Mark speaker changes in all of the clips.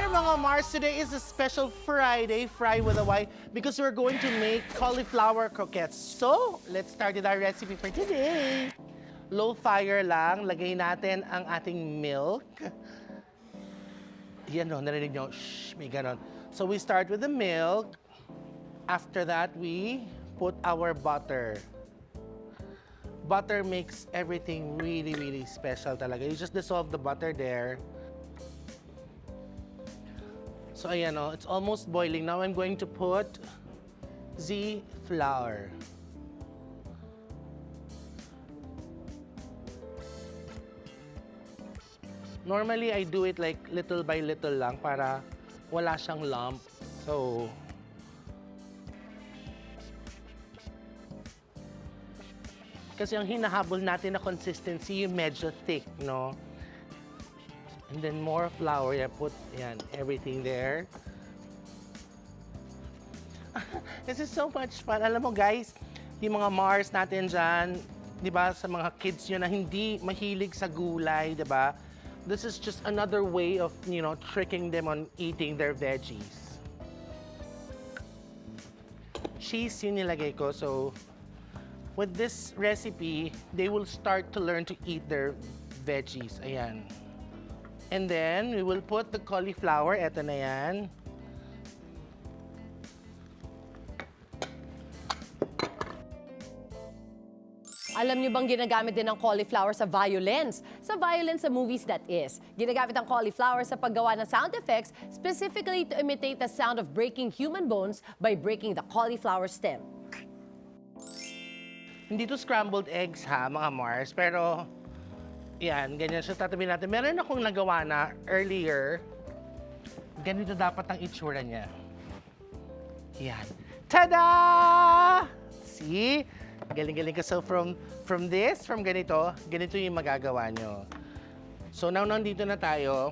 Speaker 1: there mga Mars, today is a special Friday, Fry with a Y, because we're going to make cauliflower croquettes. So, let's start with our recipe for today. Low fire lang, lagay natin ang ating milk. Yan o, narinig nyo, shh, may ganon. So we start with the milk. After that, we put our butter. Butter makes everything really, really special talaga. You just dissolve the butter there. So ayan o, it's almost boiling. Now I'm going to put the flour. Normally, I do it like little by little lang para wala siyang lump. So, kasi ang hinahabol natin na consistency, yung medyo thick, no? And then more flour. I put everything there. This is so much fun. Alam mo guys, yung mga Mars natin dyan, di ba, sa mga kids nyo na hindi mahilig sa gulay, di ba? This is just another way of, tricking them on eating their veggies. Cheese yung nilagay ko. So, with this recipe, they will start to learn to eat their veggies. Ayan. And then, we will put the cauliflower. Eto na yan.
Speaker 2: Alam niyo bang ginagamit din ang cauliflower sa violence? Sa violence sa movies, that is. Ginagamit ang cauliflower sa paggawa ng sound effects, specifically to imitate the sound of breaking human bones by breaking the cauliflower stem.
Speaker 1: Hindi to scrambled eggs ha, mga Mars, pero yan, ganyan siya tatabi natin. Meron akong nagawa na earlier. Ganito dapat ang itsura niya. Yan. Tada! See? Galing-galing ka. So from ganito yung magagawa nyo. So now nandito na tayo,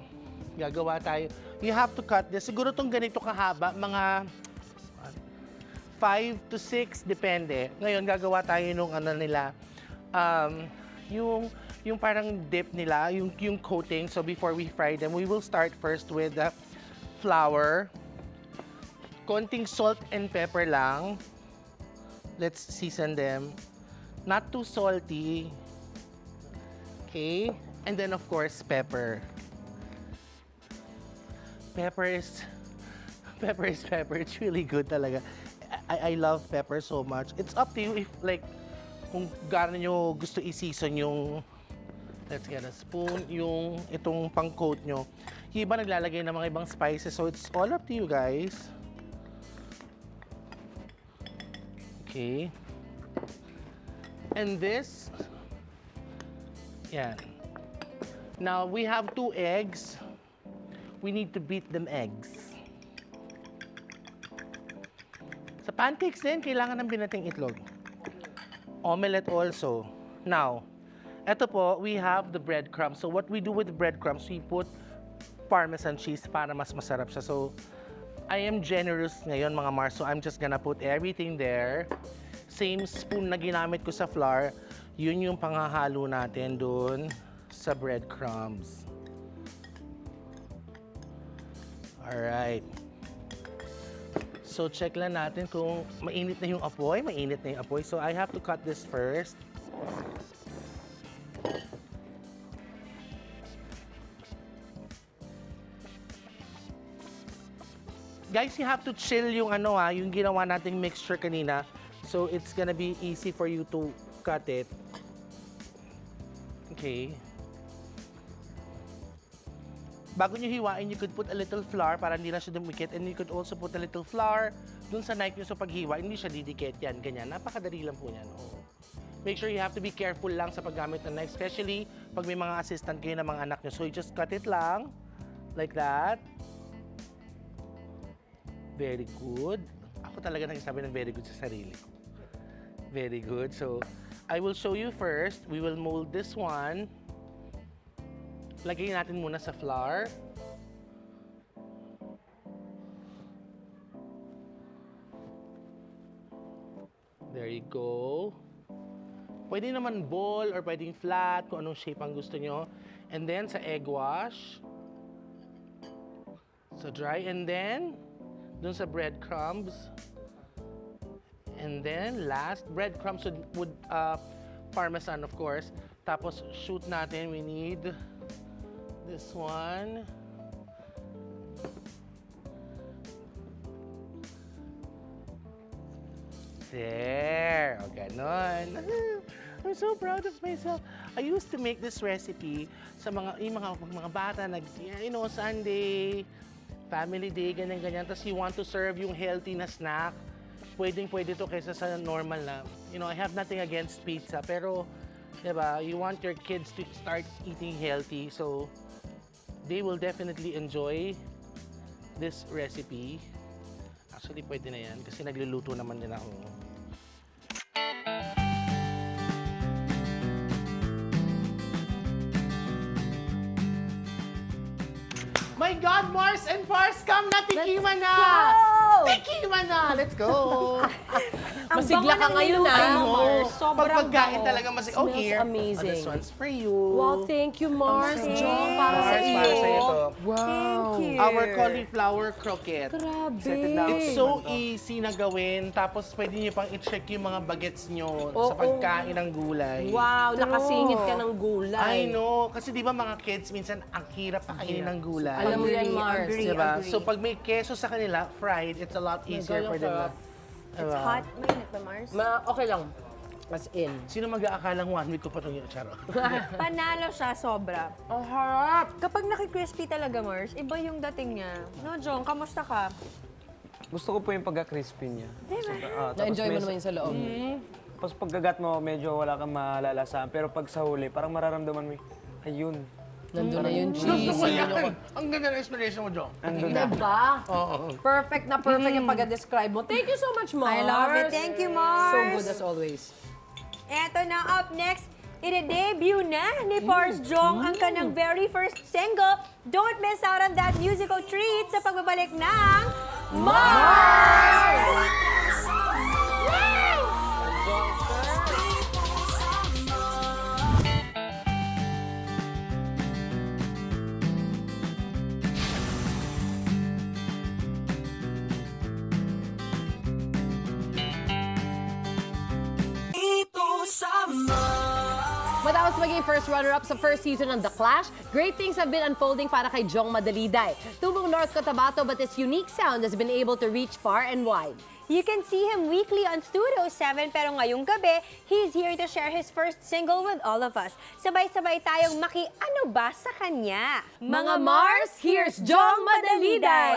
Speaker 1: gagawa tayo. You have to cut this. Siguro tong ganito kahaba, mga 5 to 6, depende. Ngayon, gagawa tayo nung nila, yung parang dip nila, yung coating. So before we fry them, we will start first with the flour. Konting salt and pepper lang. Let's season them. Not too salty. Okay? And then, of course, pepper. Pepper is pepper. It's really good talaga. I love pepper so much. It's up to you if, like, kung gaano nyo gusto i-season yung, let's get a spoon, yung itong pang-coat nyo. Yung iba naglalagay ng mga ibang spices, so it's all up to you guys. Okay. And this, yan. Now, we have 2 eggs. We need to beat them eggs. Sa pancakes din, kailangan ng binating itlog. Omelette also. Now, eto po, we have the breadcrumbs. So what we do with the breadcrumbs, we put Parmesan cheese para mas masarap siya. So, I am generous ngayon mga Mars, so I'm just gonna put everything there. Same spoon na ginamit ko sa flour, yun yung panghahalo natin dun sa breadcrumbs. Alright. So check lang natin kung mainit na yung apoy. Mainit na yung apoy. So I have to cut this first. Guys, you have to chill yung yung ginawa nating mixture kanina. So it's gonna be easy for you to cut it. Okay. Bago nyo hiwain, you could put a little flour para hindi na siya dumikit. And you could also put a little flour dun sa knife nyo sa paghiwa. Hindi siya didikit yan, ganyan. Napakadali lang po yan. Oh. Make sure you have to be careful lang sa paggamit ng knife, especially pag may mga assistant kayo ng mga anak nyo. So you just cut it lang, like that. Very good. Ako talaga nagsasabi ng very good sa sarili ko. Very good. So, I will show you first. We will mold this one. Lagay natin muna sa flour. There you go. Pwede naman ball or pwedeng flat, kung anong shape ang gusto nyo. And then sa egg wash, So dry and then dun sa breadcrumbs. And then last, breadcrumbs would parmesan of course. Tapos shoot natin, we need this one. There. O, ganon. I'm so proud of myself. I used to make this recipe sa mga bata, Sunday, family day, ganyan-ganyan. Tapos you want to serve yung healthy na snack. Pwedeng-pwede to kaysa sa normal na. I have nothing against pizza, pero, diba, you want your kids to start eating healthy. So, they will definitely enjoy this recipe. Actually, pwede na yan kasi nagluluto naman din ako. My God, Mars and Pars, come na! Tikiman na! Tikiman na! Let's go!
Speaker 2: Masigla ka ngayon,
Speaker 1: I
Speaker 2: ah.
Speaker 1: know.
Speaker 3: Sobrang
Speaker 1: Pag pagkain
Speaker 3: bango.
Speaker 1: talaga masig... Oh,
Speaker 2: Smells
Speaker 1: here.
Speaker 2: amazing.
Speaker 1: Oh, this one's for you.
Speaker 2: Wow, thank you, Mars.
Speaker 3: Okay.
Speaker 2: Jong, para sa
Speaker 1: Mars, para sa
Speaker 2: iyo.
Speaker 1: ito.
Speaker 3: Thank you.
Speaker 1: Our cauliflower croquette.
Speaker 2: Grabe.
Speaker 1: It's so easy na gawin. Tapos pwede niyo pang i-check yung mga bagets nyo
Speaker 2: Oo.
Speaker 1: sa pagkain ng gulay.
Speaker 2: Wow, nakasingit ka ng gulay.
Speaker 1: I know. Kasi di ba mga kids, minsan ang hirap pakainin ng gulay.
Speaker 2: Alam mo yan, Mars.
Speaker 3: Agree,
Speaker 1: Diba?
Speaker 3: agree.
Speaker 1: So pag may keso sa kanila, fried, it's a lot easier for them. na-
Speaker 3: It's
Speaker 1: Diba?
Speaker 3: hot. Mainit ba, Mars?
Speaker 2: Okay lang. As in.
Speaker 1: Sino mag-aakalang 1 week ko pa itong charo?
Speaker 3: Panalo siya, sobra.
Speaker 2: Ang harap.
Speaker 3: Kapag naki-crispy talaga, Mars, iba yung dating niya. No, Jong, kamusta ka?
Speaker 4: Gusto ko po yung pagka-crispy niya.
Speaker 3: Diba?
Speaker 2: Na-enjoy mo naman yung sa loob.
Speaker 4: Tapos pagkagat mo, medyo wala kang malalasahan. Pero pag sa huli, parang mararamdaman mo, ayun,
Speaker 2: Nandun na yung
Speaker 1: Gusto
Speaker 2: cheese.
Speaker 1: ko yan! Ang ganda ng explanation mo, Jo.
Speaker 4: andun na.
Speaker 2: Diba?
Speaker 1: Oo.
Speaker 2: Perfect na perfect yung pag-describe mo. Thank you so much, Mars.
Speaker 3: I love it. Thank you, Mars.
Speaker 2: So good as always.
Speaker 3: Eto na, up next, i-debut na ni Pars Jong ang kanyang very first single. Don't miss out on that musical treat sa pagbabalik ng Mars!
Speaker 2: Matapos maging first runner-up sa first season ng The Clash, great things have been unfolding para kay Jong Madaliday. Tumong North Cotabato, but his unique sound has been able to reach far and wide.
Speaker 3: You can see him weekly on Studio 7 pero ngayong gabi, he's here to share his first single with all of us. Sabay-sabay tayong maki-ano ba sa kanya.
Speaker 2: Mga Mars, here's Jong Madaliday!